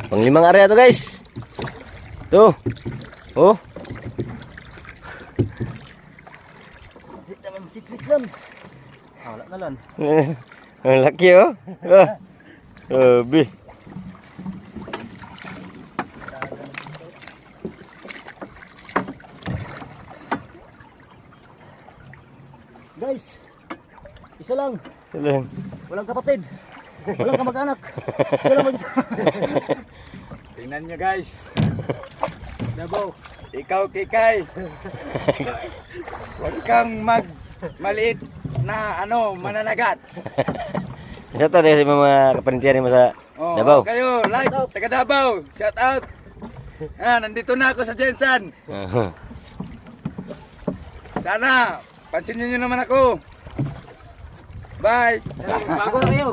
Panglimang area to guys. Tuh. Oh. Kita naman tiklik lang. Wala na lang. Ang laki oh. Bi. Guys, isa lang. Salang. Walang kapatid. Walang kamag-anak. Isa lang mag-isa. Tingnan nyo guys. Dabaw. Ikaw Kikay. Huwag kang maliit na mananagat. Isa to dahil sa mga kapanitian mo sa Oh, Davao. Kayo, like, taga Davao. Shout out. Nandito na ako sa Jensan. Sana, pansinin nyo naman ako. Bye. Bago na kayo.